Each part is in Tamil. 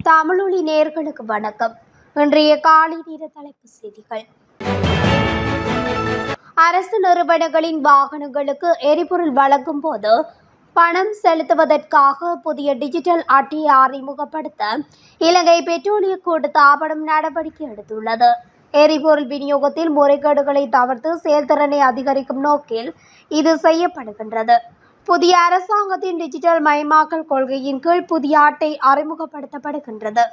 தமிழொலி நேயர்களுக்கு வணக்கம். இன்றைய காலை நேர தலைப்புச் செய்திகள். அரசு நிறுவனங்களின் வாகனங்களுக்கு எரிபொருள் வழங்கும் போது பணம் செலுத்துவதற்காக புதிய டிஜிட்டல் அட்டையை அறிமுகப்படுத்த இலங்கை பெட்ரோலிய கூட்டுத்தாபனம் நடவடிக்கை எடுத்துள்ளது. எரிபொருள் விநியோகத்தில் முறைகேடுகளை தவிர்த்து செயல்திறனை அதிகரிக்கும் நோக்கில் இது செய்யப்படுகின்றது. புதிய அரசாங்கத்தின் டிஜிட்டல் மயமாக்கல் கொள்கையின் கீழ் புதிய அட்டை அறிமுகப்படுத்தப்படுகின்றது.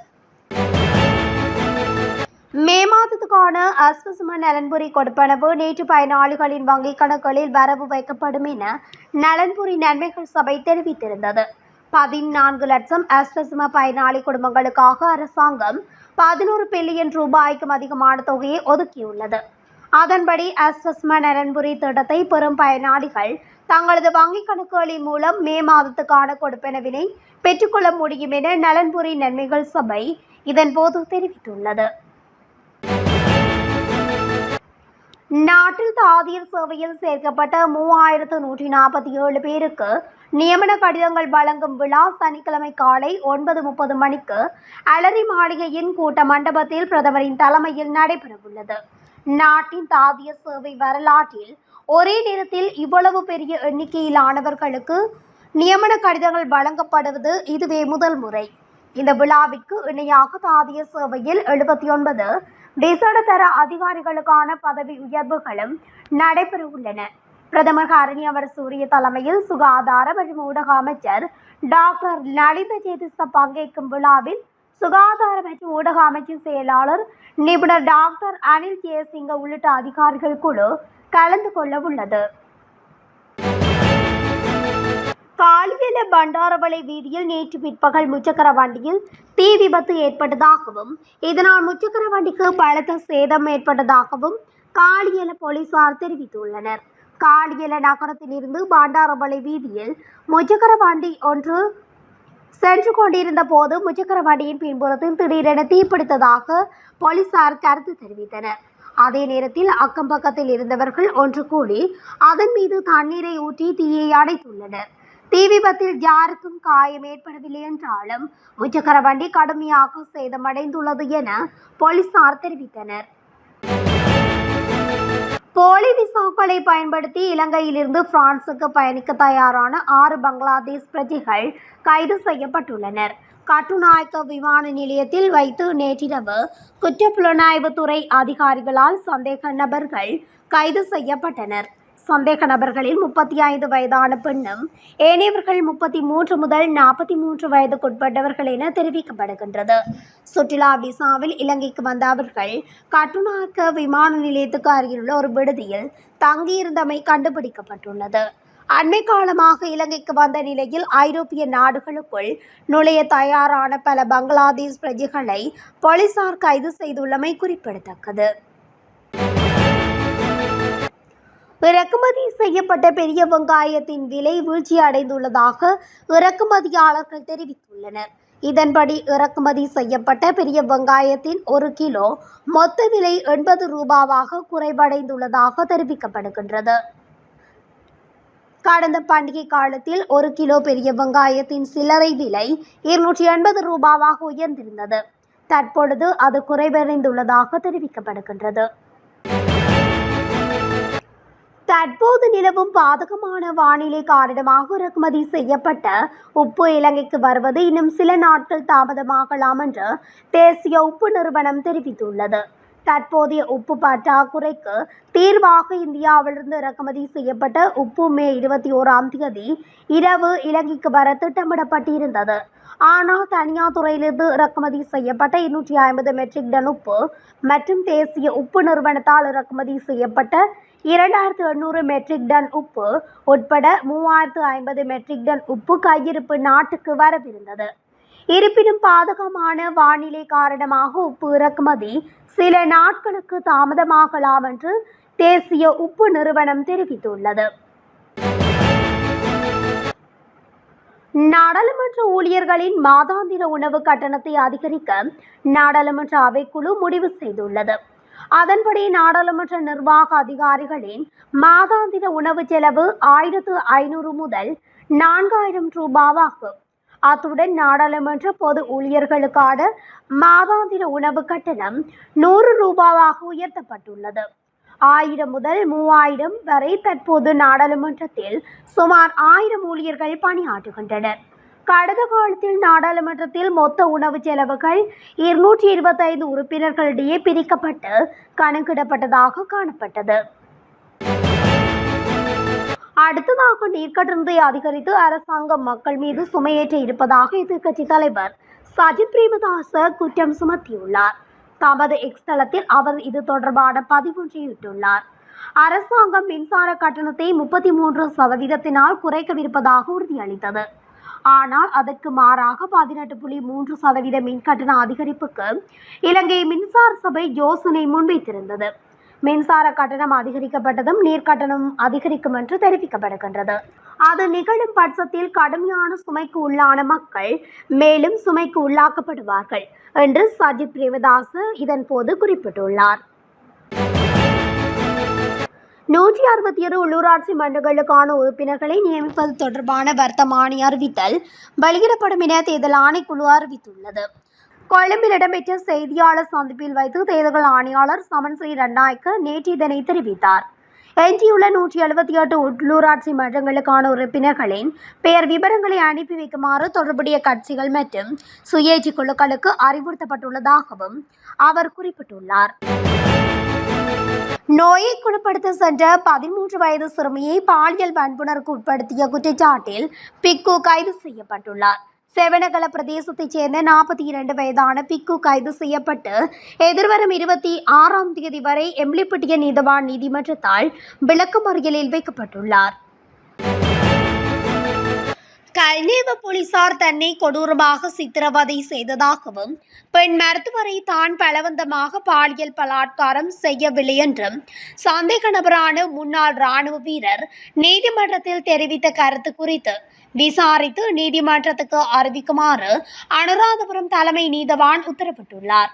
மே மாதத்துக்கான அஸ்வசும நலன்புரி கொடுப்பனவு நேற்று பயனாளிகளின் வங்கிக் கணக்குகளில் வரவு வைக்கப்படும் என நலன்புரி நன்மைகள் சபை தெரிவித்திருந்தது. 14 லட்சம் அஸ்வசும பயனாளி குடும்பங்களுக்காக அரசாங்கம் 11 பில்லியன் ரூபாய்க்கும் அதிகமான தொகையை ஒதுக்கியுள்ளது. அதன்படி அஸ்வசும நலன்புரி திட்டத்தை பெறும் பயனாளிகள் தங்களது வங்கிக் கணக்குகளின் மூலம் மே மாதத்துக்கான கொடுப்பனவினை பெற்றுக்கொள்ள முடியும் என நலன்புரி நன்மைகள் சபை இதன்போது தெரிவித்துள்ளது. நாட்டில் தாதியர் சேவையில் சேர்க்கப்பட்ட 3147 பேருக்கு நியமன கடிதங்கள் வழங்கும் விழா சனிக்கிழமை காலை 9:30 மணிக்கு அலரி மாளிகையின் கூட்ட மண்டபத்தில் பிரதமரின் தலைமையில் நடைபெறவுள்ளது. நாட்டின் தாதியர் சேவை வரலாற்றில் ஒரே நேரத்தில் இவ்வளவு பெரிய எண்ணிக்கையிலானவர்களுக்கு நியமன கடிதங்கள் வழங்கப்படுவது இதுவே முதல் முறை. இந்த விழாவிற்கு இணையாக தாதியர் சேவையில் 79 விசேட தர அதிகாரிகளுக்கான பதவி உயர்வுகளும் நடைபெற உள்ளன. பிரதமர் ஹரணி அமரசூரிய தலைமையில் சுகாதார மற்றும் ஊடக அமைச்சர் டாக்டர் நலிந்த ஜேதிச பங்கேற்கும் விழாவில் சுகாதார மற்றும் ஊடக அமைச்சின் செயலாளர் நிபுணர் டாக்டர் அனில் ஜெயசிங்க உள்ளிட்ட அதிகாரிகள் குழு கலந்து கொள்ள உள்ளது. காலியல பண்டாரவளை வீதியில் நேற்று பிற்பகல் முச்சக்கர வண்டியில் தீ விபத்து ஏற்பட்டதாகவும் இதனால் முச்சக்கர வண்டிக்கு பலத்த சேதம் ஏற்பட்டதாகவும் காலியல போலீசார் தெரிவித்துள்ளனர். காலியல நகரத்தில் இருந்து பண்டாரவளை வீதியில் முச்சக்கர வண்டி ஒன்று சென்று கொண்டிருந்த போது முச்சக்கர வண்டியின் பின்புறத்தில் திடீரென தீப்பிடித்ததாக போலீசார் கருத்து தெரிவித்தனர். அதே நேரத்தில் அக்கம் பக்கத்தில் இருந்தவர்கள் ஒன்று கூடி அதன் மீது தண்ணீரை ஊற்றி தீயை அணைத்துள்ளனர். தீ விபத்தில் யாருக்கும் காயம் ஏற்படவில்லை என்றாலும் முச்சக்கர வண்டி கடுமையாக சேதமடைந்துள்ளது என போலீசார் தெரிவித்தனர். போலி விசாக்களை பயன்படுத்தி இலங்கையிலிருந்து பிரான்சுக்கு பயணிக்க தயாரான 6 பங்களாதேஷ் பிரஜைகள் கைது செய்யப்பட்டுள்ளனர். கட்டுநாயக்க விமான நிலையத்தில் வைத்து நேற்றிரவு குற்றப்புலனாய்வுத்துறை அதிகாரிகளால் சந்தேக நபர்கள் கைது செய்யப்பட்டனர். சந்தேக நபர்களில் 35 வயதான பெண்ணும் ஏனையவர்கள் 33 முதல் 43 வயதுக்குட்பட்டவர்கள் என தெரிவிக்கப்படுகின்றது. சுற்றுலா விசாவில் இலங்கைக்கு வந்த அவர்கள் கட்டுநாயக்க விமான நிலையத்துக்கு அருகிலுள்ள ஒரு விடுதியில் தங்கியிருந்தமை கண்டுபிடிக்கப்பட்டுள்ளது. அண்மை காலமாக இலங்கைக்கு வந்த நிலையில் ஐரோப்பிய நாடுகளுக்குள் நுழைய தயாரான பல பங்களாதேஷ் பிரஜைகளை போலீசார் கைது செய்துள்ளமை குறிப்பிடத்தக்கது. இறக்குமதி செய்யப்பட்ட பெரிய வெங்காயத்தின் விலை வீழ்ச்சி அடைந்துள்ளதாக இறக்குமதியாளர்கள் தெரிவித்துள்ளனர். இதன்படி இறக்குமதி செய்யப்பட்ட பெரிய வெங்காயத்தின் 1 கிலோ மொத்த விலை 80 ரூபாவாக குறைவடைந்துள்ளதாக தெரிவிக்கப்படுகின்றது. கடந்த பண்டிகை காலத்தில் 1 கிலோ பெரிய வெங்காயத்தின் சில்லறை விலை 280 ரூபாவாக உயர்ந்திருந்தது. தற்பொழுது அது குறைவடைந்துள்ளதாக தெரிவிக்கப்படுகின்றது. தற்போது நிலவும் பாதகமான வானிலை காரணமாக இறக்குமதி செய்யப்பட்ட உப்பு இலங்கைக்கு வருவது இன்னும் சில நாட்கள் தாமதமாகலாம் என்று தேசிய உப்பு நிறுவனம் தெரிவித்துள்ளது. தற்போதைய உப்பு பற்றாக்குறைக்கு தீர்வாக இந்தியாவிலிருந்து இறக்குமதி செய்யப்பட்ட உப்பு மே 21ஆம் தேதி இரவு இலங்கைக்கு வர திட்டமிடப்பட்டிருந்தது. ஆனால் தனியார் துறையிலிருந்து இறக்குமதி செய்யப்பட்ட 250 மெட்ரிக் டன் உப்பு மற்றும் தேசிய உப்பு நிறுவனத்தால் இறக்குமதி செய்யப்பட்ட 2800 மெட்ரிக் டன் உப்பு உட்பட 3050 மெட்ரிக் டன் உப்பு கையிருப்பு நாட்டுக்கு வரவிருந்தது. இருப்பினும் பாதகமான வானிலை காரணமாக உப்பு இறக்குமதி சில நாட்களுக்கு தாமதமாகலாம் என்று தேசிய உப்பு நிறுவனம் தெரிவித்துள்ளது. நாடாளுமன்ற ஊழியர்களின் மாதாந்திர உணவு கட்டணத்தை அதிகரிக்க நாடாளுமன்ற அவைக்குழு முடிவு செய்துள்ளது. அதன்படி நாடாளுமன்ற நிர்வாக அதிகாரிகளின் மாதாந்திர உணவு செலவு 1500 முதல் 4000 ரூபாவாகும். அத்துடன் நாடாளுமன்ற பொது ஊழியர்களுக்கான மாதாந்திர உணவு கட்டணம் 100 ரூபாவாக உயர்த்தப்பட்டுள்ளது. 1000 முதல் 3000 வரை தற்போது நாடாளுமன்றத்தில் சுமார் 1000 ஊழியர்கள் பணியாற்றுகின்றனர். கடந்த காலத்தில் நாடாளுமன்றத்தில் மொத்த உணவு செலவுகள் 225 உறுப்பினர்களிடையே பிரிக்கப்பட்டு கணக்கிடப்பட்டதாக காணப்பட்டது. அடுத்ததாக நீர்க்கட்டணத்தை அதிகரித்து அரசாங்கம் மக்கள் மீது சுமையேற்ற இருப்பதாக எதிர்க்கட்சித் தலைவர் சஜித் பிரேமதாச குற்றம் சுமத்தியுள்ளார். தமது எக்ஸ் தளத்தில் அவர் இது தொடர்பான பதிவொன்றையிட்டுள்ளார். அரசாங்கம் மின்சார கட்டணத்தை 33% குறைக்கவிருப்பதாக உறுதியளித்தது. ஆனால் அதற்கு மாறாக 18.3% மின் கட்டண அதிகரிப்புக்கு இலங்கை மின்சார சபை யோசனை முன்வைத்திருந்தது. மின்சார கட்டணம் அதிகரிக்கப்பட்டதும் நீர்க்கட்டணம் அதிகரிக்கும் என்று தெரிவிக்கப்படுகின்றது. அது நிகழும் பட்சத்தில் கடுமையான சுமைக்கு உள்ளான மக்கள் மேலும் சுமைக்கு உள்ளாக்கப்படுவார்கள் என்று சஜித் பிரேமதாச இதன் போது குறிப்பிட்டுள்ளார். 167 உள்ளூராட்சி மன்றங்களுக்கான உறுப்பினர்களை நியமிப்பது தொடர்பான வர்த்தமானி அறிவித்தல் வெளியிடப்படும் என தேர்தல் ஆணைக்குழு அறிவித்துள்ளது. கொழும்பில் இடம்பெற்ற செய்தியாளர் சந்திப்பில் வைத்து தேர்தல் ஆணையாளர் சமன் ஸ்ரீ ரட்நாயக்க நேற்று இதனை தெரிவித்தார். எஞ்சியுள்ள 178 உள்ளூராட்சி மன்றங்களுக்கான உறுப்பினர்களின் பெயர் விவரங்களை அனுப்பி வைக்குமாறு தொடர்புடைய கட்சிகள் மற்றும் சுயேட்சை குழுக்களுக்கு அறிவுறுத்தப்பட்டுள்ளதாகவும் அவர் குறிப்பிட்டுள்ளார். நோயை குணப்படுத்த சென்ற 13 வயது சிறுமியை பாலியல் வன்புணர்வுக்கு உட்படுத்திய குற்றச்சாட்டில் பிக்கு கைது செய்யப்பட்டுள்ளார். செவனகல பிரதேசத்தைச் சேர்ந்த 42 வயதான பிக்கு கைது செய்யப்பட்டு எதிர்வரும் 26ஆம் தேதி வரை எம்லிப்பட்டிய நீதவான் நீதிமன்றத்தால் விளக்கமறியலில் வைக்கப்பட்டுள்ளார். கல்நேவ போலீசார் தன்னை கொடூரமாக சித்திரவதை செய்ததாகவும் பெண் மருத்துவரை தான் பலவந்தமாக பாலியல் பலாத்காரம் செய்யவில்லை என்றும் சந்தேக நபரான முன்னாள் இராணுவ வீரர் நீதிமன்றத்தில் தெரிவித்த கருத்து குறித்து விசாரித்து நீதிமன்றத்துக்கு அறிவிக்குமாறு அனுராதபுரம் தலைமை நீதவான் உத்தரவிட்டுள்ளார்.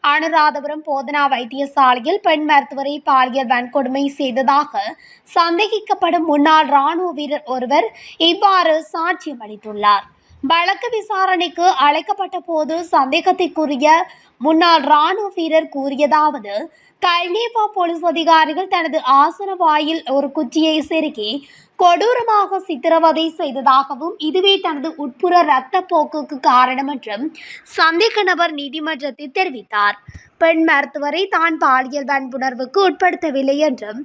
அனுராதபுரம் போதனா வைத்தியசாலையில் பெண் மருத்துவரை பாலியல் வன்கொடுமை செய்ததாக சந்தேகிக்கப்படும் முன்னாள் இராணுவ வீரர் ஒருவர் இவ்வாறு சாட்சியம் அளித்துள்ளார். வழக்கு விசாரணைக்கு அழைக்கப்பட்ட போது சந்தேகத்திற்குரிய முன்னாள் இராணுவ வீரர் கூறியதாவது: கல்நேவா போலீஸ் அதிகாரிகள் தனது ஆசன வாயில் ஒரு குச்சியை செருகி கொடூரமாக சித்திரவதை செய்ததாகவும் இதுவே தனது உட்புற இரத்த போக்குக்கு காரணம் என்றும் சந்தேக நபர் நீதிமன்றத்தில் தெரிவித்தார். பெண் மருத்துவரை தான் பாலியல் வன்புணர்வுக்கு உட்படுத்தவில்லை என்றும்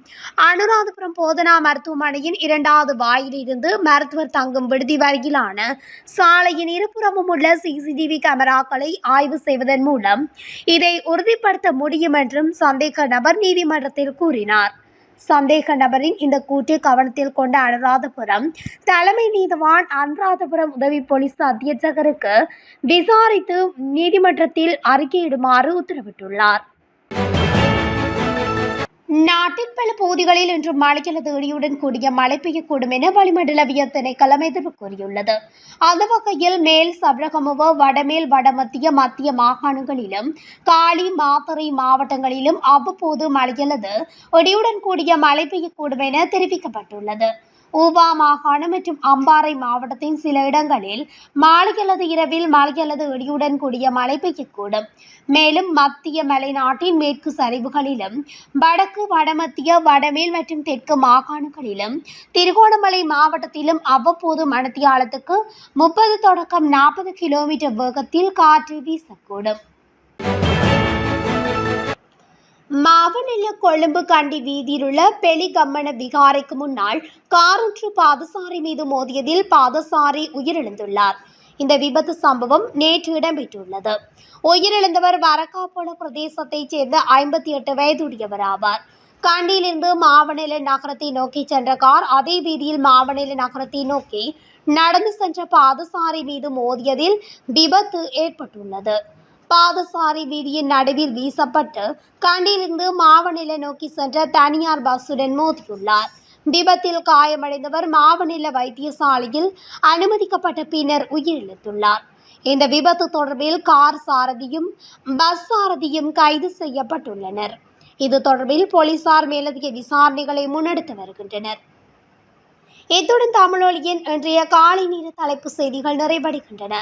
அனுராதபுரம் போதனா மருத்துவமனையின் 2வது வாயிலிருந்து மருத்துவர் தங்கும் விடுதி வரையிலான சாலையின் இருபுறமும் உள்ள CCTV கேமராக்களை ஆய்வு செய்வதன் மூலம் இதை உறுதிப்படுத்த முடியும் என்றும் சந்தேக நபர் நீதிமன்றத்தில் கூறினார். சந்தேக நபரின் இந்த கூற்றை கவனத்தில் கொண்ட அனுராதபுரம் தலைமை நீதவான் அனுராதபுரம் உதவி போலீஸ் அத்தியட்சகருக்கு விசாரித்து நீதிமன்றத்தில் அறிக்கையிடுமாறு உத்தரவிட்டுள்ளார். நாட்டின் பல பகுதிகளில் இன்று மழை அல்லது இடியுடன் கூடிய மழை பெய்யக்கூடும் என வளிமண்டலவியல் திணைக்களம் எதிர்ப்பு கூறியுள்ளது. அந்த வகையில் மேல் சபரகமுவ, வடமேல், வடமத்திய, மத்திய மாகாணங்களிலும் காலி, மாத்தறை மாவட்டங்களிலும் அவ்வப்போது மழை அல்லது இடியுடன் கூடிய மழை பெய்யக்கூடும் என தெரிவிக்கப்பட்டுள்ளது. ஊவா மாகாணம் மற்றும் அம்பாறை மாவட்டத்தின் சில இடங்களில் மாலை அல்லது இரவில் மழை அல்லது இடியுடன் கூடிய மழை பெய்யக்கூடும். மேலும் மத்திய மலைநாட்டின் மேற்கு சரிவுகளிலும் வடக்கு, வடமத்திய, வடமேல் மற்றும் தெற்கு மாகாணங்களிலும் திருகோணமலை மாவட்டத்திலும் அவ்வப்போது மணித்தியாலத்துக்கு 30 தொடக்கம் 40 கிலோமீட்டர் வேகத்தில் காற்று வீசக்கூடும். மாவனல்ல கொழும்பு கண்டி வீதியில் உள்ள பெலிகம்மன விகாரைக்கு முன்னால் காரொன்று பாதசாரி மீது மோதியதில் பாதசாரி உயிரிழந்துள்ளார். இந்த விபத்து சம்பவம் நேற்று இடம்பெற்றுள்ளது. உயிரிழந்தவர் வரக்காப்போல பிரதேசத்தைச் சேர்ந்த 58 வயதுடையவர் ஆவார். கண்டியிலிருந்து மாவனல்ல நகரத்தை நோக்கி சென்ற கார் அதே வீதியில் மாவனல்ல நகரத்தை நோக்கி நடந்து சென்ற பாதசாரி மீது மோதியதில் விபத்து ஏற்பட்டுள்ளது. பாதசாரி வீதியின் நடுவில் வீசப்பட்டு கண்டியிலிருந்து மாவனல்ல நோக்கி சென்ற தனியார் பஸ்ஸுடன் மோதியுள்ளார். விபத்தில் காயமடைந்தவர் மாவனல்ல வைத்தியசாலையில் அனுமதிக்கப்பட்ட பின்னர் உயிரிழந்துள்ளார். இந்த விபத்து தொடர்பில் கார் சாரதியும் பஸ் சாரதியும் கைது செய்யப்பட்டுள்ளனர். இது தொடர்பில் போலீசார் மேலதிக விசாரணைகளை முன்னெடுத்து வருகின்றனர். இத்துடன் தமிழொலியின் இன்றைய காலை நேர தலைப்பு செய்திகள் நிறைவடைகின்றன.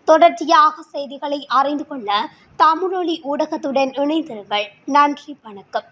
தொடர்ச்சியாக செய்திகளை அறிந்து கொள்ள தமிழொலி ஊடகத்துடன் இணைந்திருங்கள். நன்றி, வணக்கம்.